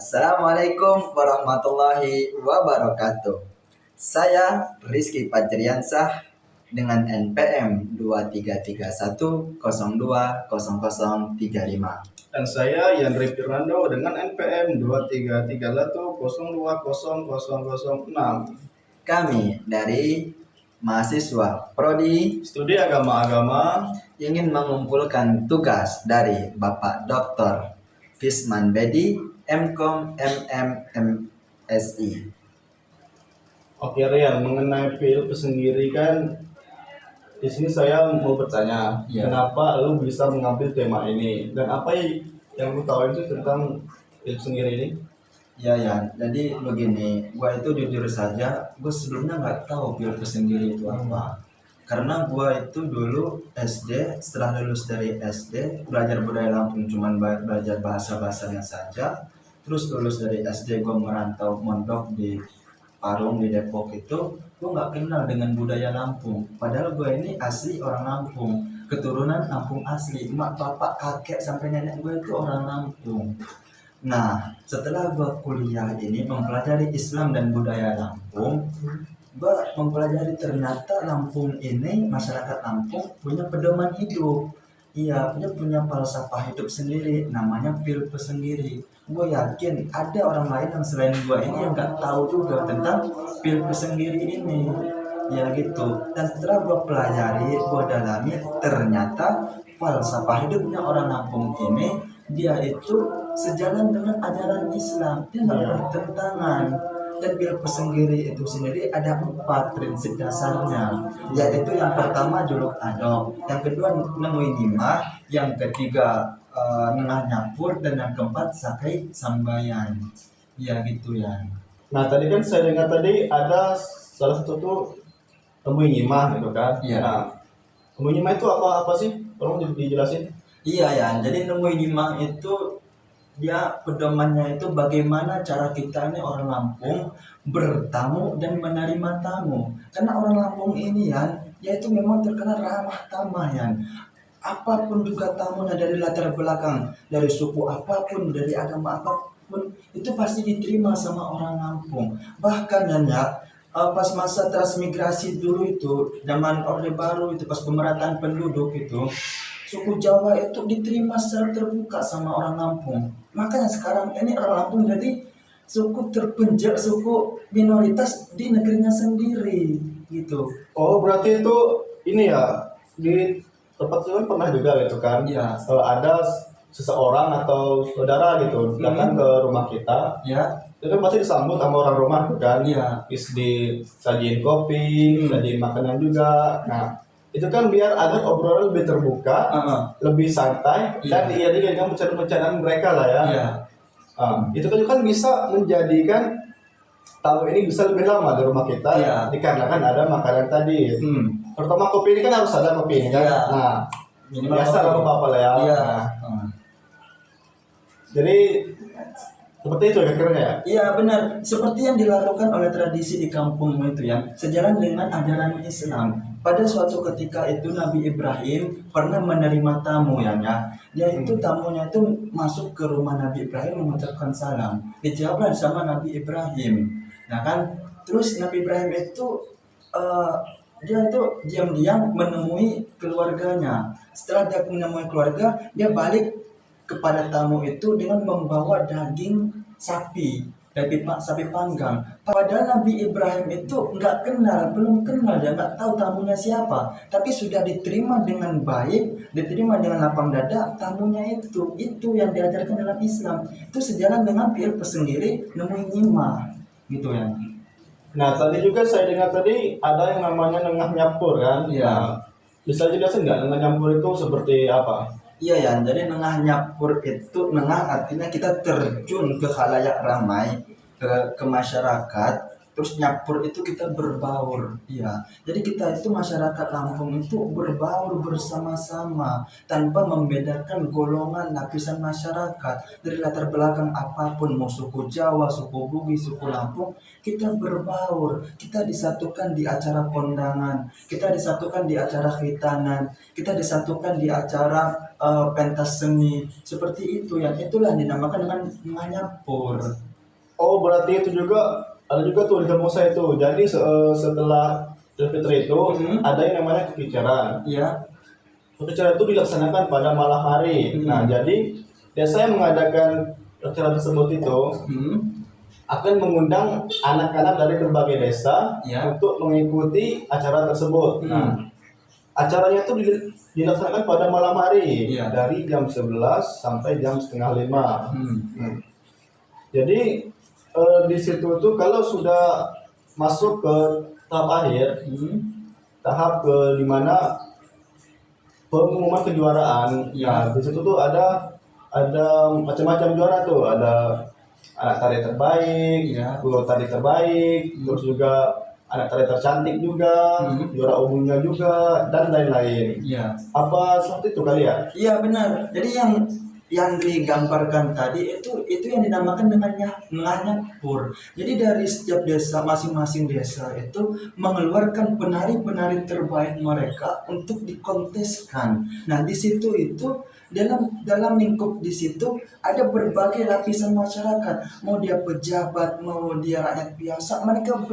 Assalamualaikum warahmatullahi wabarakatuh. Saya Rizky Fajriansah dengan NPM 2331020035. Dan saya Yandri Firnando dengan NPM 2331020006. Kami dari mahasiswa Prodi Studi Agama-Agama ingin mengumpulkan tugas dari Bapak Dr. Fisman Bedi, MKom MMMSI. Oke Rian, mengenai film sendiri kan di sini saya mau bertanya, Ya. kenapa lu bisa mengambil tema ini dan apa yang lu tahu itu tentang film sendiri ini? Ya, jadi begini, gua itu jujur saja, gua sebelumnya nggak tahu pil sendiri itu apa. Karena gua itu dulu SD, setelah lulus dari SD, belajar budaya Lampung, cuman belajar bahasa-bahasanya saja. Terus lulus dari SD, gua merantau mondok di Parung di Depok itu, gua nggak kenal dengan budaya Lampung. Padahal gua ini asli orang Lampung, keturunan Lampung asli, emak bapak kakek sampai nenek gua itu orang Lampung. Nah, setelah gue kuliah ini mempelajari Islam dan budaya Lampung, gue mempelajari ternyata Lampung ini, masyarakat Lampung punya pedoman hidup. Iya, punya falsafah hidup sendiri, namanya filpe sendiri. Gue yakin ada orang lain yang selain gue ini yang gak tahu juga tentang filpe sendiri ini. Ya gitu. Dan setelah gue pelajari, gue dalami, ternyata falsafah hidupnya orang Lampung ini dia itu sejalan dengan ajaran Islam, dia nggak bertentangan. Dan filpe sendiri itu sendiri ada 4 prinsip dasarnya, yaitu yang pertama juluk adok, yang kedua nemui nimah, yang ketiga nengah nyapur, dan yang keempat sakai sambayan. Ya gitu ya. Nah tadi kan saya dengar tadi ada salah satu tuh temui nyimah gitu kan? Iya. Nah, temui nyimah itu apa sih? Tolong dijelasin. Iya ya, jadi nemui nimah itu dia pedomannya itu bagaimana cara kita ini orang Lampung bertamu dan menerima tamu. Karena orang Lampung ini ya, yaitu memang terkenal ramah tamah ya. Apapun juga tamunya dari latar belakang, dari suku apapun, dari agama apapun, itu pasti diterima sama orang Lampung. Bahkan ya, pas masa transmigrasi dulu itu, zaman Orde Baru itu, pas pemerataan penduduk itu, suku Jawa itu diterima secara terbuka sama orang Lampung. Makanya sekarang ini orang Lampung jadi suku terpencil, suku minoritas di negerinya sendiri gitu. Oh berarti itu ini ya di tempat itu kan pernah juga gitu kan? Iya. Kalau ada seseorang atau saudara gitu datang ke rumah kita, Ya, itu kan pasti disambut sama orang rumah gitu kan? iya. Disajiin kopi, disajiin makanan juga. Nah itu kan biar agar obrolan lebih terbuka, lebih santai, dan Iya. diiringi dengan bercanda-bercandaan mereka lah ya. Iya. Itu kan bisa menjadikan tamu ini bisa lebih lama di rumah kita, Iya. dikarenakan ada makanan tadi. Terutama kopi ini kan harus ada kopi ini kan. Iya. Nah, Minimal biasa kopi. lah apa-apa lah ya. Iya. Nah, jadi seperti itu kira-kira ya. Iya benar, seperti yang dilakukan oleh tradisi di kampungmu itu ya, sejalan dengan ajaran Islam. Pada suatu ketika itu Nabi Ibrahim pernah menerima tamu ya, yaitu tamunya itu masuk ke rumah Nabi Ibrahim mengucapkan salam. Dijawablah sama Nabi Ibrahim. Nah kan, terus Nabi Ibrahim itu dia itu diam-diam menemui keluarganya. Setelah dia menemui keluarga, dia balik kepada tamu itu dengan membawa daging sapi, sapi panggang. Padahal Nabi Ibrahim itu belum kenal, dia nggak tahu tamunya siapa. Tapi sudah diterima dengan baik, diterima dengan lapang dada. Tamunya itu yang diajarkan dalam Islam. Itu sejalan dengan filpe sendiri, nemui nyimah, gitu ya. Nah, tadi juga saya dengar tadi ada yang namanya nengah nyampur kan? Iya. Nah, bisa jelasin nggak nengah nyampur itu seperti apa? Iya ya, jadi nengah nyapur itu, nengah artinya kita terjun ke khalayak ramai, ke masyarakat, terus nyapur itu kita berbaur. Iya, jadi kita itu masyarakat Lampung itu berbaur bersama-sama tanpa membedakan golongan lapisan masyarakat dari latar belakang apapun, mau suku Jawa, suku Bugis, suku Lampung, kita berbaur, kita disatukan di acara kondangan, kita disatukan di acara khitanan, kita disatukan di acara pentas seni seperti itu ya, itulah dinamakan dengan nganyapur. Oh, berarti itu juga ada juga tuh di kampung saya itu. Jadi setelah Idul Fitri itu ada yang namanya kekicaran. Ya. Kekicaran itu dilaksanakan pada malam hari. Nah, jadi desa yang mengadakan acara tersebut itu akan mengundang anak-anak dari berbagai desa untuk mengikuti acara tersebut. Nah, acaranya itu dilaksanakan pada malam hari dari jam 11 sampai jam setengah 5. Jadi di situ tuh kalau sudah masuk ke tahap akhir, tahap ke dimana pengumuman kejuaraan. Nah, di situ tuh ada macam-macam juara tuh, ada anak tari terbaik, guru tari terbaik, terus juga anak tari tercantik juga, juara umumnya juga, dan lain-lain. Apa seperti itu kali ya? Iya benar. Jadi yang digambarkan tadi itu yang dinamakan dengan nganyapur. Jadi dari setiap desa, masing-masing desa itu mengeluarkan penari-penari terbaik mereka untuk dikonteskan. Nah di situ itu dalam lingkup di situ ada berbagai lapisan masyarakat, mau dia pejabat, mau dia rakyat biasa, mereka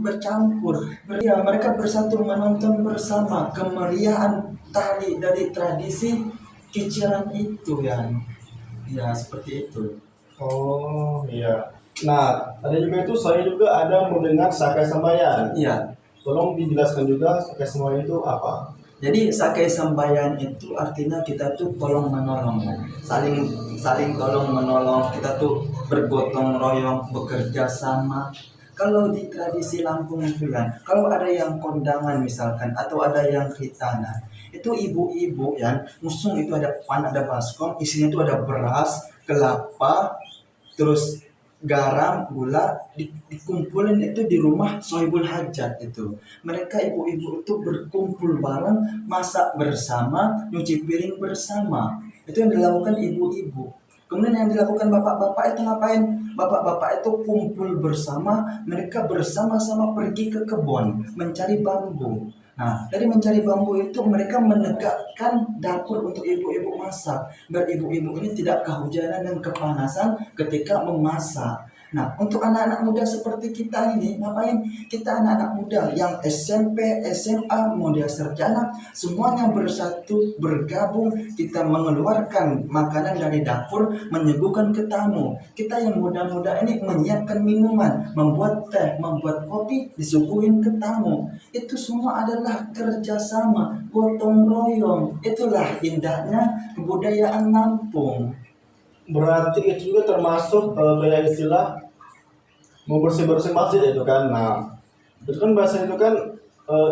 bercampur, mereka bersatu menonton bersama kemeriahan tari dari tradisi kiciran itu ya seperti itu. Oh iya. Nah, ada juga itu saya juga ada mendengar Sakai Sambayan. Iya. Tolong dijelaskan juga Sakai Sambayan itu apa? Jadi Sakai Sambayan itu artinya kita tuh tolong menolong, saling tolong menolong, kita tuh bergotong royong, bekerja sama. Kalau di tradisi Lampung itu kan, kalau ada yang kondangan misalkan atau ada yang khitanan, itu ibu-ibu ya, musung itu ada pan, ada baskom, isinya itu ada beras, kelapa, terus garam, gula, dikumpulin itu di rumah sohibul hajat itu. Mereka ibu-ibu itu berkumpul bareng, masak bersama, nyuci piring bersama. Itu yang dilakukan ibu-ibu. Kemudian yang dilakukan bapak-bapak itu ngapain? Bapak-bapak itu kumpul bersama, mereka bersama-sama pergi ke kebun mencari bambu. Nah, dari mencari bambu itu mereka menegakkan dapur untuk ibu-ibu masak. Biar ibu-ibu ini tidak kehujanan dan kepanasan ketika memasak. Nah, untuk anak-anak muda seperti kita ini, ngapain? Kita anak-anak muda yang SMP, SMA, mau dia sarjana, semuanya bersatu, bergabung, kita mengeluarkan makanan dari dapur, menyuguhkan ke tamu. Kita yang muda-muda ini menyiapkan minuman, membuat teh, membuat kopi, disuguhin ke tamu. Itu semua adalah kerjasama, gotong royong. Itulah indahnya kebudayaan Lampung. Berarti itu juga termasuk kayak istilah mau bersih-bersih masjid itu kan. Nah, itu kan bahasa itu kan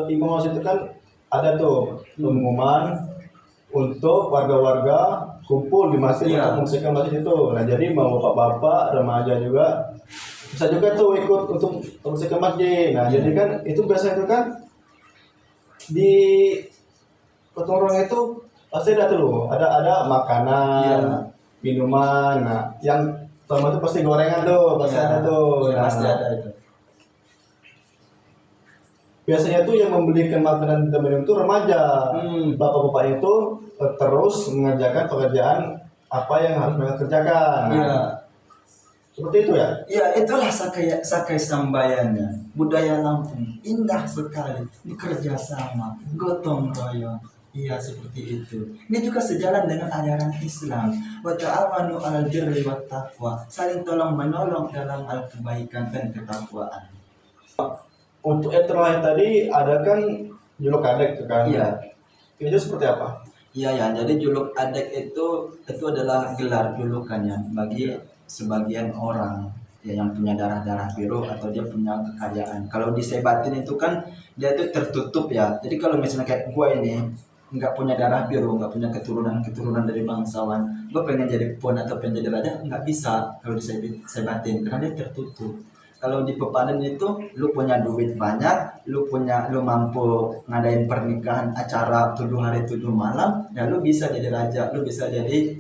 imam masjid itu kan ada tuh pengumuman untuk warga-warga kumpul di masjid untuk membersihkan masjid itu. Nah, jadi mau bapak-bapak, remaja juga bisa juga tuh ikut untuk membersihkan masjid. Nah, jadi kan itu biasanya itu kan di gotong royong itu pasti ada tuh, ada makanan, minuman. Nah, yang pertama itu pasti gorengan tuh, pasti ada tuh. Nah, Pasti ada itu. biasanya tuh yang membelikan makanan dan minum itu remaja. Bapak-bapak itu terus mengerjakan pekerjaan apa yang harus mereka kerjakan. Nah, seperti itu ya? Ya, itulah Sakai Sambayannya. Budaya Lampung indah sekali, bekerja sama, gotong royong. Iya, seperti itu. Ini juga sejalan dengan ajaran Islam. Wa ta'awanu 'alal birri wat taqwa. Saling tolong menolong dalam hal kebaikan dan ketakwaan. Untuk yang terakhir tadi ada kan juluk adek tuh kan? Iya. Itu seperti apa? Iya ya, jadi juluk adek itu adalah gelar julukannya bagi sebagian orang ya yang punya darah biru atau dia punya kekayaan. Kalau disebatin itu kan dia itu tertutup ya. Jadi kalau misalnya kayak gue ini nggak punya darah biru, nggak punya keturunan dari bangsawan, gue pengen jadi pon atau pengen jadi raja nggak bisa kalau disebatin karena dia tertutup. Kalau di pepadan itu lu punya duit banyak, lu mampu ngadain pernikahan acara 7 hari 7 malam, ya lu bisa jadi raja, lu bisa jadi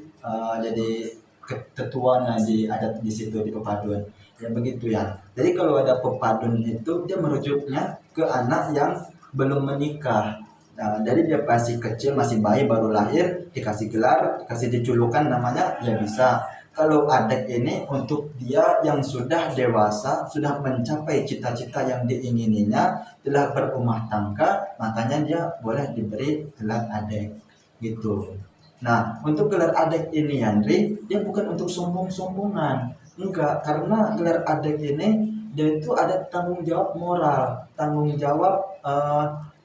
ketuanya di adat di situ di pepadun. Ya begitu ya. Jadi kalau ada pepadun itu dia merujuknya ke anak yang belum menikah. Nah, dari dia masih kecil, masih bayi baru lahir, dikasih gelar, dikasih dijulukan namanya, ya bisa. Kalau adik ini untuk dia yang sudah dewasa, sudah mencapai cita-cita yang diingininya, telah berumah tangga, makanya dia boleh diberi gelar adik gitu. Nah, untuk gelar adik ini Yandri, dia bukan untuk sombong-sombongan. Enggak, karena gelar adik ini dia itu ada tanggung jawab moral, tanggung jawab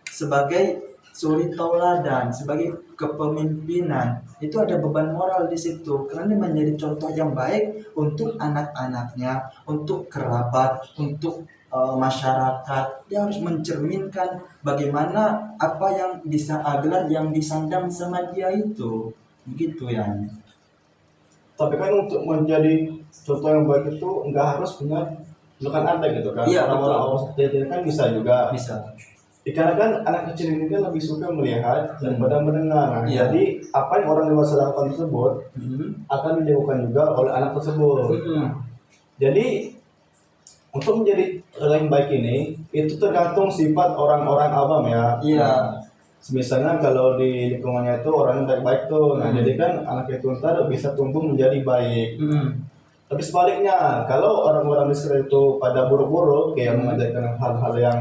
sebagai suri tauladan, sebagai kepemimpinan. Itu ada beban moral di situ karena dia menjadi contoh yang baik untuk anak-anaknya, untuk kerabat, untuk masyarakat. Dia harus mencerminkan bagaimana apa yang bisa gelar yang disandang sama dia itu, begitu ya. Tapi kan untuk menjadi contoh yang baik itu nggak harus punya bukan ada gitu kan. Iya, Orang-orang betul. awam seperti itu kan bisa juga. Bisa. Dikarenakan anak kecil ini kan lebih suka melihat daripada mendengar. Nah, Iya. jadi apa yang orang dewasa lakukan tersebut akan dilakukan juga oleh anak tersebut. Jadi untuk menjadi orang yang baik ini itu tergantung sifat orang-orang awam ya. Iya. Misalnya kalau di lingkungannya itu orang yang baik-baik tuh, nah jadi kan anak itu ntar bisa tumbuh menjadi baik. Tapi sebaliknya, kalau orang-orang di sekitar itu pada buruk-buruk, kayak mengajarkan hal-hal yang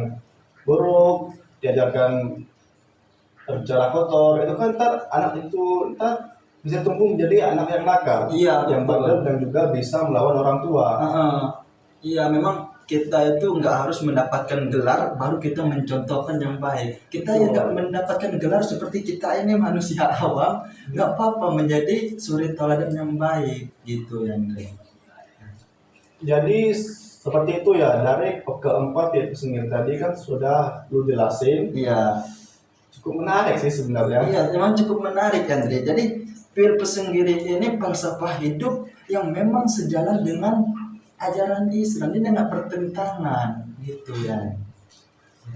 buruk, diajarkan berbicara kotor, itu kan ntar anak itu ntar bisa tumbuh menjadi anak yang nakal, Iya, yang betul. bandel dan juga bisa melawan orang tua. Iya, memang kita itu nggak harus mendapatkan gelar baru kita mencontohkan yang baik. Kita yang nggak mendapatkan gelar seperti kita ini manusia awam, nggak apa-apa menjadi suri tauladan yang baik gitu ya. Jadi seperti itu ya, dari keempat yaitu sengir tadi kan sudah lu jelasin, Iya. cukup menarik sih sebenarnya. Iya, memang cukup menarik Andre. Jadi Pir Pesenggiri ini falsafah hidup yang memang sejalan dengan ajaran Islam. Ini nggak bertentangan gitu ya.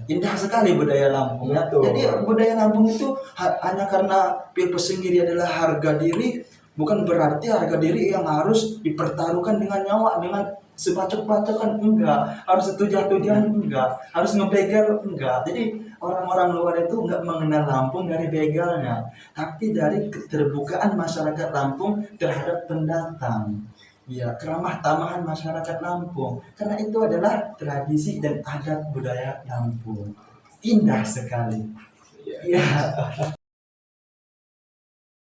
Indah sekali budaya Lampung ya. Betul. Jadi budaya Lampung itu hanya karena Pir Pesenggiri adalah harga diri, bukan berarti harga diri yang harus dipertaruhkan dengan nyawa, dengan sebacok-bacokan, enggak, harus setujah-tujahan, enggak, harus ngebegal, enggak. Jadi orang-orang luar itu enggak mengenal Lampung dari begalnya, tapi dari keterbukaan masyarakat Lampung terhadap pendatang. Ya, keramah tamahan masyarakat Lampung, karena itu adalah tradisi dan adat budaya Lampung. Indah sekali. Iya. Iya.